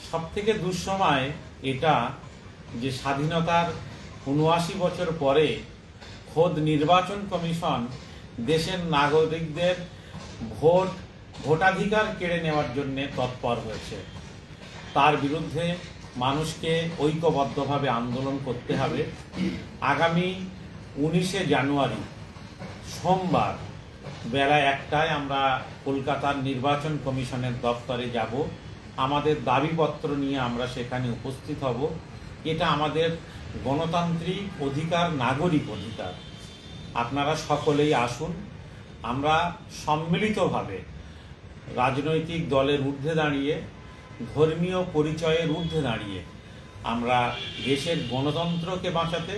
সব থেকে দুঃসময় এটা যে স্বাধীনতার ৭৯ বছর পরে খোদ নির্বাচন কমিশন দেশের নাগরিকদের ভোটাধিকার কেড়ে নেওয়ার জন্য তৎপর হয়েছে। তার বিরুদ্ধে মানুষকে ঐক্যবদ্ধভাবে আন্দোলন করতে হবে। আগামী ১৯শে জানুয়ারি সোমবার বেলা ১টায় আমরা কলকাতার নির্বাচন কমিশনের দপ্তরে যাব। আমাদের দাবিপত্র নিয়ে আমরা সেখানে উপস্থিত হব। এটা আমাদের গণতান্ত্রিক অধিকার, নাগরিক অধিকার। আপনারা সকলেই আসুন। আমরা সম্মিলিতভাবে রাজনৈতিক দলের ঊর্ধ্বে দাঁড়িয়ে, ধর্মীয় পরিচয়ের ঊর্ধ্বে দাঁড়িয়ে আমরা দেশের গণতন্ত্রকে বাঁচাতে,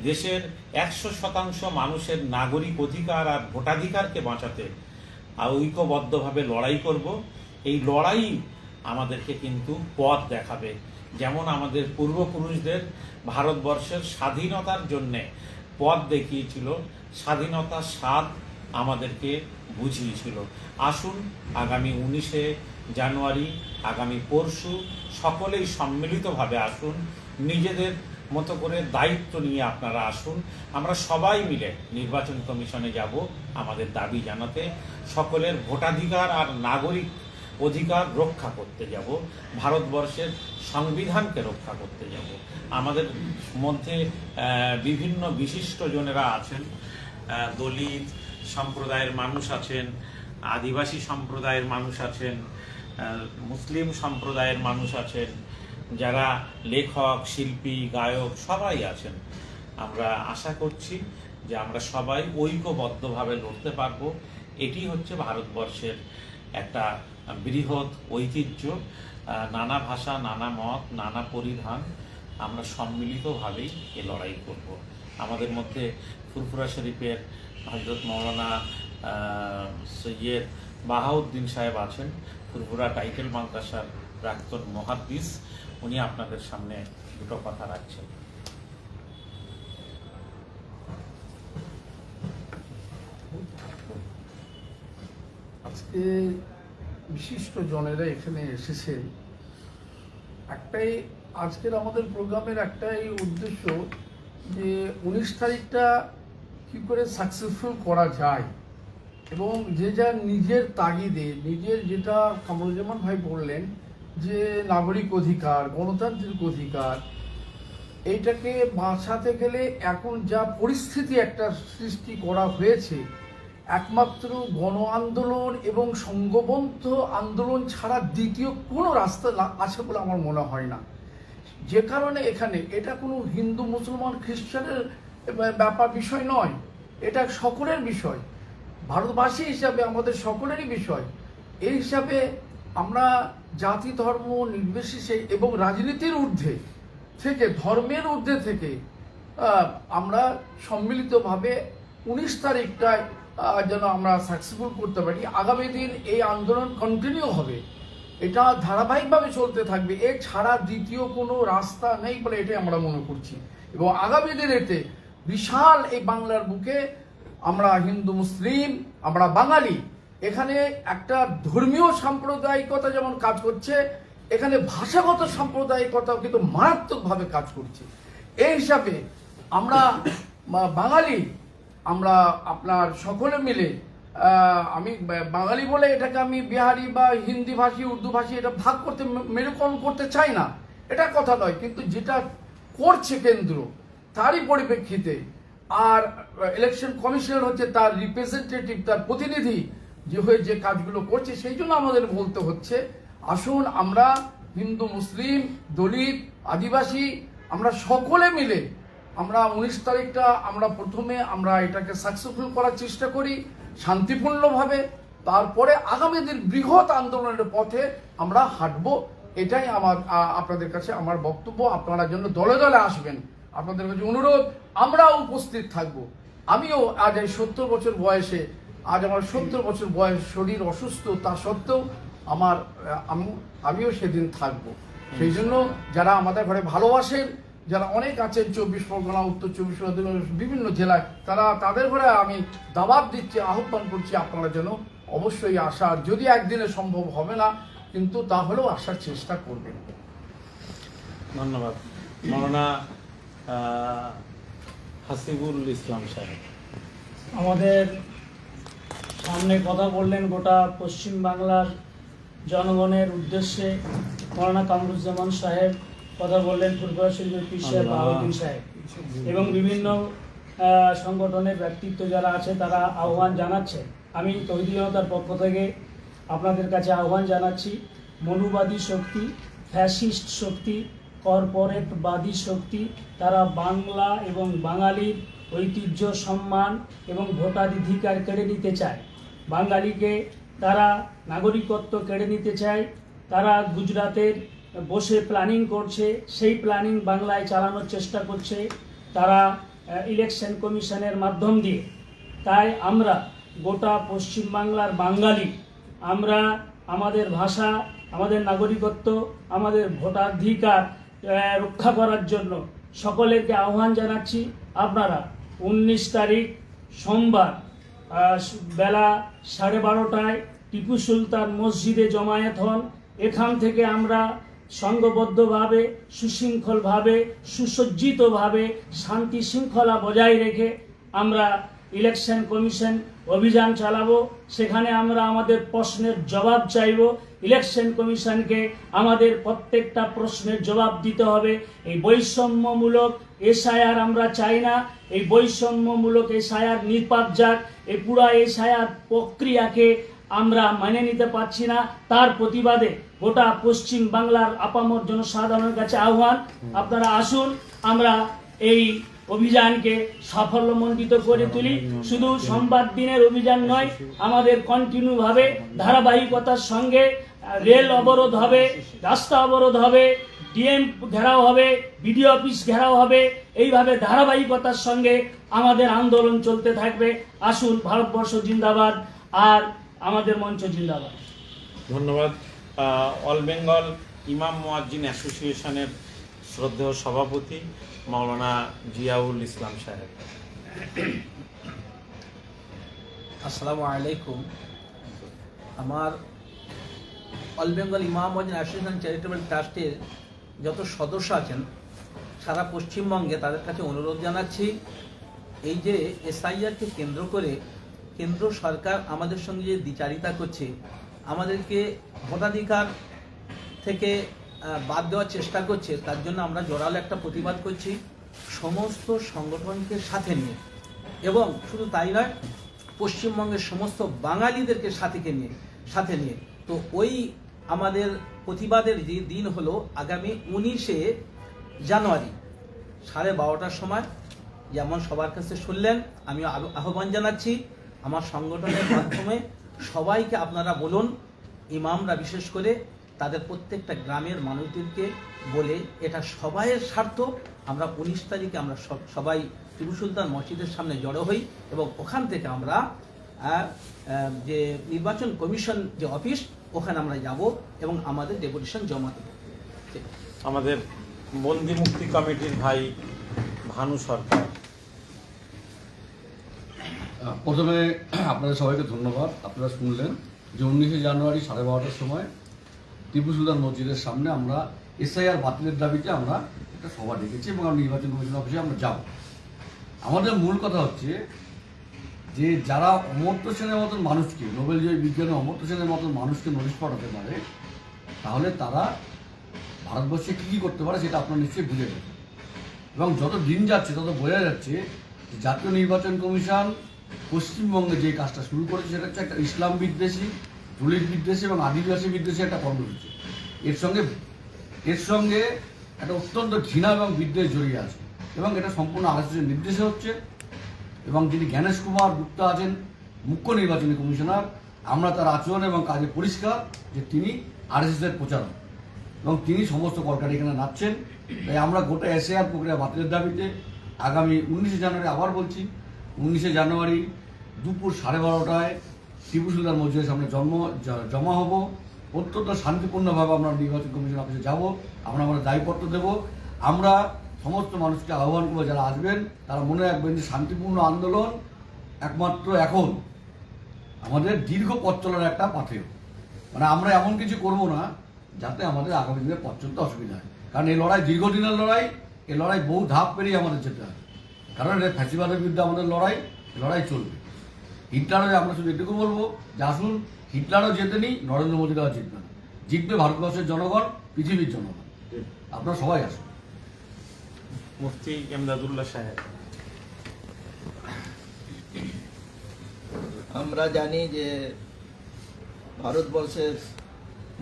দেশের ১০০% মানুষের নাগরিক অধিকার আর ভোটাধিকারকে বাঁচাতে ঐক্যবদ্ধভাবে লড়াই করব। এই লড়াই আমাদেরকে কিন্তু পথ দেখাবে। যেমন আমাদের পূর্বপুরুষদের ভারতবর্ষের স্বাধীনতার জন্যে পথ দেখিয়েছিল, স্বাধীনতার স্বাদ আমাদেরকে বুঝিয়েছিল। আসুন আগামী ১৯শে জানুয়ারি, আগামী পরশু সকলেই সম্মিলিতভাবে আসুন। নিজেদের মতো করে দায়িত্ব নিয়ে আপনারা আসুন। আমরা সবাই মিলে নির্বাচন কমিশনে যাব আমাদের দাবি জানাতে, সকলের ভোটাধিকার আর নাগরিক অধিকার রক্ষা করতে যাব, ভারতবর্ষের সংবিধানকে রক্ষা করতে যাব। আমাদের মধ্যে বিভিন্ন বিশিষ্টজনেরা আছেন, দলিত সম্প্রদায়ের মানুষ আছেন, আদিবাসী সম্প্রদায়ের মানুষ আছেন, মুসলিম সম্প্রদায়ের মানুষ আছেন, যারা লেখক, শিল্পী, গায়ক সবাই আছেন। আমরা আশা করছি যে আমরা সবাই ঐক্যবদ্ধভাবে লড়তে পারবো। এটি হচ্ছে ভারতবর্ষের একটা বৃহৎ ঐতিহ্য। নানা ভাষা, নানা মত, নানা পরিধান, আমরা সম্মিলিতভাবেই এ লড়াই করব। আমাদের মধ্যে ফুরফুরা শরীফের হযরত মাওলানা সৈয়দ বাহাউদ্দিন সাহেব আছেন, ফুরফুরা টাইটেল মাদ্রাসার প্রাক্তন মুহাদ্দিস। উনি আপনাদের সামনে দুটো কথা রাখছেন। আজকে বিশিষ্ট জনেরা এখানে এসেছেন। একটাই আজকের আমাদের প্রোগ্রামের একটাই উদ্দেশ্য যে ১৯ তারিখটা কি করে সাকসেসফুল করা যায়, এবং যে যা নিজের তাগিদে, নিজের যেটা কামরুজ্জামান ভাই বললেন যে নাগরিক অধিকার, গণতান্ত্রিক অধিকার, এইটাকে বাঁচাতে গেলে এখন যা পরিস্থিতি একটা সৃষ্টি করা হয়েছে, একমাত্র গণ আন্দোলন এবং সংঘবদ্ধ আন্দোলন ছাড়া দ্বিতীয় কোনো রাস্তা আছে বলে আমার মনে হয় না। যে কারণে এখানে এটা কোনো হিন্দু, মুসলমান, খ্রিস্টানের ব্যাপার বিষয় নয়, এটা সকলের বিষয়। ভারতবাসী হিসাবে আমাদের সকলেরই বিষয়। এই হিসাবে আমরা জাতি ধর্ম নির্বিশেষে এবং রাজনীতির ঊর্ধ্বে থেকে, ধর্মের ঊর্ধ্বে থেকে আমরা সম্মিলিতভাবে ১৯ তারিখটায় যেন আমরা সাকসেসফুল করতে পারি। আগামী দিন এই আন্দোলন কন্টিনিউ হবে, এটা ধারাবাহিকভাবে চলতে থাকবে। এ ছাড়া দ্বিতীয় কোনো রাস্তা নেই বলে এটাই আমরা মনে করছি। এবং আগামী দিনেতে বিশাল এই বাংলার বুকে আমরা হিন্দু, মুসলিম, আমরা বাঙালি, এখানে একটা ধর্মীয় সাম্প্রদায়িকতা যেমন কাজ করছে, এখানে ভাষাগত সাম্প্রদায়িকতাও কিন্তু মারাত্মকভাবে কাজ করছে। এই হিসাবে আমরা বাঙালি, আমরা আপনার সকলে মিলে, আমি বাঙালি বলে এটাকে আমি বিহারি বা হিন্দি ভাষী, উর্দু ভাষী এটা ভাগ করতে, মেরুকরণ করতে চাই না, এটা কথা নয়। কিন্তু যেটা করছে কেন্দ্র, তারই পরিপ্রেক্ষিতে, আর ইলেকশন কমিশনার হচ্ছে তার রিপ্রেজেন্টেটিভ, তার প্রতিনিধি যে হয়ে যে কাজগুলো করছে, সেই জন্য আমাদের বলতে হচ্ছে আসুন আমরা হিন্দু, মুসলিম, দলিত, আদিবাসী, আমরা সকলে মিলে আমরা ১৯ তারিখটা আমরা প্রথমে আমরা এটাকে সাকসেসফুল করার চেষ্টা করি শান্তিপূর্ণভাবে। তারপরে আগামী দিন বৃহৎ আন্দোলনের পথে আমরা হাঁটবো। এটাই আমার আপনাদের কাছে আমার বক্তব্য। আপনারা জন্য দলে দলে আসবেন, আপনাদের কাছে অনুরোধ, আমরাও উপস্থিত থাকব। আমিও আজ এই ৭০ বছর বয়সে, আজ আমার ৭০ বছর বয়স, শরীর অসুস্থ, তা সত্ত্বেও আমিও সেদিন থাকবো। সেই জন্য যারা আমাদের ঘরে ভালোবাসেন, যারা অনেক আছেন ২৪ পরগনা, উত্তর ২৪ পরগনা, বিভিন্ন জেলায়, তাদের ঘরে আমি দাওয়াত দিচ্ছি, আহ্বান করছি আপনারা যেন অবশ্যই আসার। যদি একদিনে সম্ভব হবে না, কিন্তু তাহলেও আসার চেষ্টা করবেন। ধন্যবাদ। মাওলানা হাসিবুল ইসলাম সাহেব। আমাদের সামনে কথা বললেন গোটা পশ্চিম বাংলার জনগণের উদ্দেশ্যে মৌলানা কামরুজ্জামান সাহেব, কথা বললেন ফুরফুরা শরীফের পীর সাহেব বাহাউদ্দিন সাহেব, এবং বিভিন্ন সংগঠনের ব্যক্তিত্ব যারা আছে তারা আহ্বান জানাচ্ছে। আমি তৌহিদি জনতার পক্ষ থেকে আপনাদের কাছে আহ্বান জানাচ্ছি, মনুবাদী শক্তি, ফ্যাসিস্ট শক্তি, কর্পোরেটবাদী শক্তি, তারা বাংলা এবং বাঙালির ঐতিহ্য, সম্মান এবং ভোটাধিকার কেড়ে নিতে চায়। বাঙালিকে তারা নাগরিকত্ব কেড়ে নিতে চায়। তারা গুজরাটের বসে প্ল্যানিং করছে, সেই প্ল্যানিং বাংলায় চালানোর চেষ্টা করছে তারা ইলেকশন কমিশনের মাধ্যম দিয়ে। তাই আমরা গোটা পশ্চিমবাংলার বাঙালি, আমরা আমাদের ভাষা, আমাদের নাগরিকত্ব, আমাদের ভোটাধিকার রক্ষা করার জন্য সকলেরকে আহ্বান জানাচ্ছি। আপনারা 19 তারিখ সোমবার বেলা 12:30টায় টিপু সুলতান মসজিদে জমায়েত হন। এখান থেকে আমরা সংঘবদ্ধভাবে, সুশৃঙ্খলভাবে, সুসজ্জিতভাবে, শান্তি শৃঙ্খলা বজায় রেখে আমরা ইলেকশন কমিশন অভিযান চালাবো। সেখানে আমরা আমাদের প্রশ্নের জবাব চাইব। ইলেকশন কমিশনকে আমাদের প্রত্যেকটা প্রশ্নের জবাব দিতে হবে। এই বৈষম্যমূলক এসআইআর আমরা চাই না। এই বৈষম্যমূলক এসআইআর নির্পাত যাক। এই পুরা এসআইআর প্রক্রিয়াকে আমরা মেনে নিতে পারছি না। তার প্রতিবাদে গোটা পশ্চিম বাংলার আপামর জনসাধারণের কাছে আহ্বান, আপনারা আসুন, আমরা এই অভিযানকে সাফল্যমণ্ডিত করে তুলি। শুধু সোমবার দিনের অভিযান নয়, আমাদের কন্টিনিউ ভাবে ধারাবাহিকতার সঙ্গে রেল অবরোধ হবে, রাস্তা অবরোধ হবে, ডিএম ঘেরাও হবে, বিডিও অফিস ঘেরাও হবে। এইভাবে ধারাবাহিকতার সঙ্গে আমাদের আন্দোলন চলতে থাকবে। আসুন, ভারতবর্ষ জিন্দাবাদ, আর আমাদের মঞ্চ জিন্দাবাদ। ধন্যবাদ। অল বেঙ্গল ইমাম মুয়াজ্জিন অ্যাসোসিয়েশনের শ্রদ্ধেয় সভাপতি মাওলানা জিয়াউল ইসলাম সাহেব। আসসালামু আলাইকুম। আমার অল বেঙ্গল ইমাম মুয়াজ্জিন অ্যাসোসিয়েশন চ্যারিটেবল ট্রাস্টের যত সদস্য আছেন সারা পশ্চিমবঙ্গে, তাদের কাছে অনুরোধ জানাচ্ছি, এই যে এসআইআরকে কেন্দ্র করে কেন্দ্র সরকার আমাদের সঙ্গে যে দ্বিচারিতা করছে, আমাদেরকে ভোটাধিকার থেকে বাদ দেওয়ার চেষ্টা করছে, তার জন্য আমরা জোরালো একটা প্রতিবাদ করছি সমস্ত সংগঠনকে সাথে নিয়ে, এবং শুধু তাই নয়, পশ্চিমবঙ্গের সমস্ত বাঙালিদেরকে সাথে নিয়ে। তো ওই আমাদের প্রতিবাদের যে দিন হলো আগামী 19শে জানুয়ারি 12:30টার সময়। যেমন সবার কাছে শুনলেন, আমি আহ্বান জানাচ্ছি আমার সংগঠনের মাধ্যমে সবাইকে আপনারা বলুন, ইমামরা বিশেষ করে তাদের প্রত্যেকটা গ্রামের মানুষদেরকে বলে, এটা সবাইয়ের স্বার্থ। আমরা 19 তারিখে আমরা সবাই টিপু সুলতান মসজিদের সামনে জড়ো হই, এবং ওখান থেকে আমরা যে নির্বাচন কমিশন যে অফিস, ওখানে আমরা যাব এবং আমাদের ডেপুটেশন জমা দেব। আমাদের বন্দি মুক্তি কমিটির ভাই ভানু সরকার। প্রথমে আপনাদের সবাইকে ধন্যবাদ। আপনারা শুনলেন যে 19শে জানুয়ারি 12:30টার সময় টিপু সুলতান মসজিদের সামনে আমরা এসআইআর বাতিলের দাবিতে আমরা একটা সভা ডেকেছি, এবং আমরা নির্বাচন কমিশন অফিসে আমরা যাব। আমাদের মূল কথা হচ্ছে যে যারা অমর্ত্য সেনের মতন মানুষকে, নোবেলজয়ী বিজ্ঞানী অমর্ত্য সেনের মতন মানুষকে নোটিশ পাঠাতে পারে, তাহলে তারা ভারতবর্ষে কী কী করতে পারে সেটা আপনারা নিশ্চয়ই বুঝে গেছেন। এবং যত দিন যাচ্ছে তত বোঝা যাচ্ছে যে জাতীয় নির্বাচন কমিশন পশ্চিমবঙ্গে যে কাজটা শুরু করেছে সেটা হচ্ছে একটা ইসলাম বিদ্বেষী, দলিত বিদ্বেষী এবং আদিবাসী বিদ্বেষী একটা কর্মসূচি। এর সঙ্গে একটা অত্যন্ত ঘৃণা এবং বিদ্বেষ জড়িয়ে আছে, এবং এটা সম্পূর্ণ আরএসএসের নির্দেশে হচ্ছে। এবং যিনি জ্ঞানেশ কুমার গুপ্তা আছেন মুখ্য নির্বাচনী কমিশনার, আমরা তার আচরণ এবং কাজে পরিষ্কার যে তিনি আরএসএসের প্রচারক, এবং তিনি সমস্ত কলকাতা এখানে নাচছেন। তাই আমরা গোটা এসআইআর প্রক্রিয়া বাতিলের দাবিতে আগামী 19শে জানুয়ারি, আবার বলছি 19শে জানুয়ারি দুপুর 12:30টায় টিপু সুলতান মসজিদের সামনে জমা হব। অত্যন্ত শান্তিপূর্ণভাবে আমরা নির্বাচন কমিশন অফিসে যাব, আমরা আমাদের দায়িত্বপত্র দেব। আমরা সমস্ত মানুষকে আহ্বান করবো, যারা আসবেন তারা মনে রাখবেন যে শান্তিপূর্ণ আন্দোলন একমাত্র এখন আমাদের দীর্ঘ পথ চলার একটা পাথেয়, মানে আমরা এমন কিছু করব না যাতে আমাদের আগামী দিনে পথ চলতে অসুবিধা হয়। কারণ এই লড়াই দীর্ঘদিনের লড়াই, এই লড়াই বহু ধাপ পেরিয়ে আমাদের যেতে হয়। কারণ এটা ফ্যাসিবাদের বিরুদ্ধে আমাদের লড়াই, লড়াই চলবে। হিটলারও আমরা শুধু এটুকু বলবো যে আসুন, হিটলারও জেতেনি, নরেন্দ্র মোদীরাও জিতবে না, জিতবে ভারতবর্ষের জনগণ, পৃথিবীর জনগণ। আপনারা সবাই আসুন। মুফতি এমদাদুল্লাহ সাহেব। আমরা জানি যে ভারতবর্ষের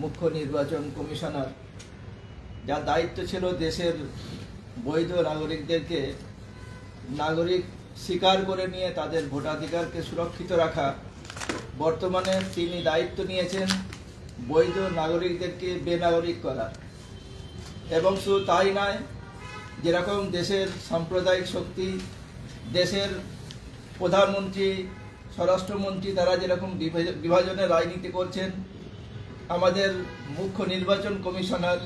মুখ্য নির্বাচন কমিশনার, যার দায়িত্ব ছিল দেশের বৈধ নাগরিকদেরকে নাগরিক স্বীকার করে নিয়ে তাদের ভোটাধিকারকে সুরক্ষিত রাখা, বর্তমানে তিনি দায়িত্ব নিয়েছেন বৈধ নাগরিকদেরকে বেনাগরিক করা। এবং শুধু তাই নয়, যেরকম দেশের সাম্প্রদায়িক শক্তি, দেশের প্রধানমন্ত্রী, স্বরাষ্ট্রমন্ত্রী তারা যেরকম বিভাজনের রাজনীতি করছেন, আমাদের মুখ্য নির্বাচন কমিশনার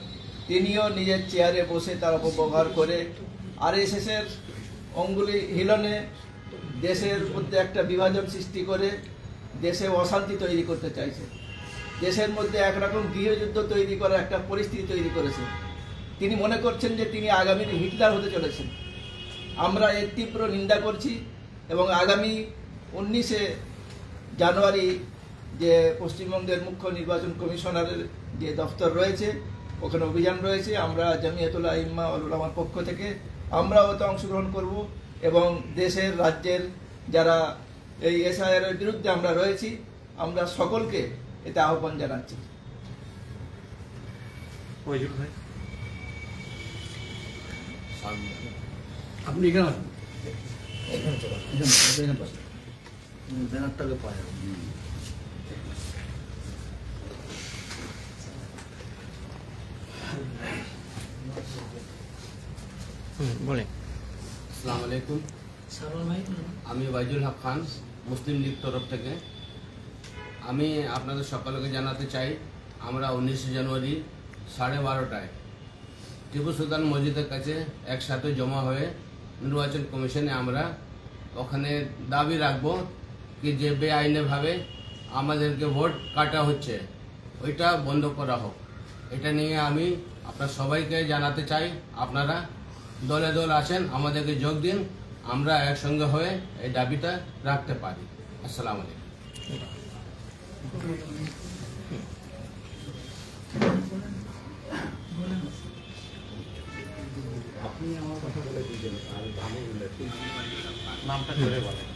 তিনিও নিজের চেয়ারে বসে তার অপব্যবহার করে আরএসএসের অঙ্গুলি হিলনে দেশের মধ্যে একটা বিভাজন সৃষ্টি করে দেশে অশান্তি তৈরি করতে চাইছে। দেশের মধ্যে একরকম গৃহযুদ্ধ তৈরি করার একটা পরিস্থিতি তৈরি করেছে। তিনি মনে করছেন যে তিনি আগামীর হিটলার হতে চলেছেন। আমরা এর তীব্র নিন্দা করছি এবং আগামী 19শে জানুয়ারি যে পশ্চিমবঙ্গের মুখ্য নির্বাচন কমিশনারের যে দফতর রয়েছে, ওখানে অভিযান রয়েছে। আমরা জামিয়াতুল আইম্মা ওয়াল উলামার পক্ষ থেকে আমরাও ওতে অংশগ্রহণ করব এবং দেশের, রাজ্যের যারা এই এসআইআর এর বিরুদ্ধে আমরা রয়েছি, আমরা সকলকে এতে আহ্বান জানাচ্ছি। ওইজুল ভাই, আপনি এখানে আসুন। ব্যানারটাকে পায় আসসালামু আলাইকুম, সারোয়ার ভাই, আমি ওয়াইজুল হক খান, মুসলিম লীগ তরফ থেকে। আমি আপনাদের সকলকে জানাতে চাই, আমরা 19শে জানুয়ারি 12:30টায় টিপু সুলতান মসজিদের কাছে একসাথে জমা হয়ে নির্বাচন কমিশনে আমরা ওখানে দাবি রাখবো কি যে বেআইনিভাবে আমাদেরকে ভোট কাটা হচ্ছে ওইটা বন্ধ করা হোক। এটা নিয়ে আমি আপনার সবাইকে জানাতে চাই, আপনারা দলে দল আছেন, আমাদেরকে যোগ দিন, আমরা একসঙ্গে হয়ে এই দাবিটা রাখতে পারি। আসসালামু আলাইকুম। নামটা করে বলেন।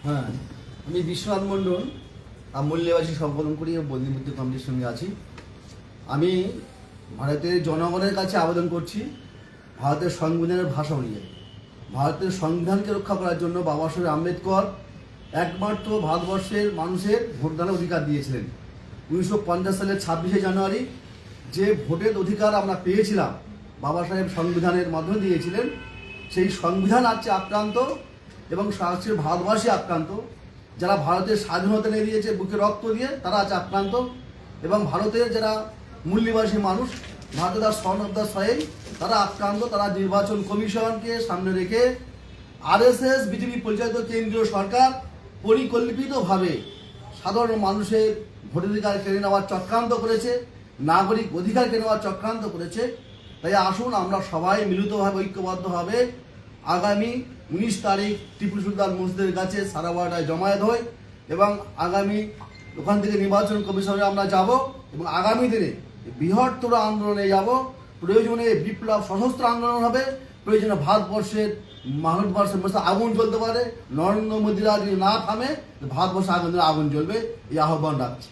হ্যাঁ, আমি বিশ্বনাথ মণ্ডল, মূল্যবাসী সম্পাদন করি এবং বন্দিমুক্তি কমিটির সঙ্গে আছি। আমি ভারতের জনগণের কাছে আবেদন করছি ভারতের সংবিধানের ভাষা অনুযায়ী ভারতের সংবিধানকে রক্ষা করার জন্য বাবা সাহেব আম্বেদকর একমাত্র ভারতবর্ষের মানুষের ভোটদানের অধিকার দিয়েছিলেন। 1950 সালের 26শে জানুয়ারি যে ভোটের অধিকার আমরা পেয়েছিলাম বাবা সাহেব সংবিধানের মাধ্যমে দিয়েছিলেন, সেই সংবিধান আজকে আক্রান্ত এবং সারা ভারতবাসী আক্রান্ত। যারা ভারতের স্বাধীনতা নিয়ে দিয়েছে বুকে রক্ত দিয়ে, তারা আজ আক্রান্ত। এবং ভারতের যারা মূল্যবাসী মানুষ, ভারতের তার সন অফ দ্য সয়েল, তারা আক্রান্ত। তারা নির্বাচন কমিশনকে সামনে রেখে আরএসএস বিজেপি পরিচালিত কেন্দ্রীয় সরকার পরিকল্পিতভাবে সাধারণ মানুষের ভোটাধিকার কেড়ে নেওয়ার চক্রান্ত করেছে, নাগরিক অধিকার কেড়ে নেওয়ার চক্রান্ত করেছে। তাই আসুন আমরা সবাই মিলিতভাবে, ঐক্যবদ্ধভাবে আগামী 19 তারিখ টিপু সুলতান মসজিদের কাছে 12:30টায় জমায়েত হই এবং আগামী ওখান থেকে নির্বাচন কমিশনে আমরা যাব এবং আগামী দিনে বৃহত্তর আন্দোলনে যাব। প্রয়োজনে বিপ্লব সশস্ত্র আন্দোলন হবে, প্রয়োজনে ভারতবর্ষের আগুন জ্বলতে পারে। নরেন্দ্র মোদীরা যদি না থামে, ভারতবর্ষে আগুন জ্বলবে, এই আহ্বান রাখছি।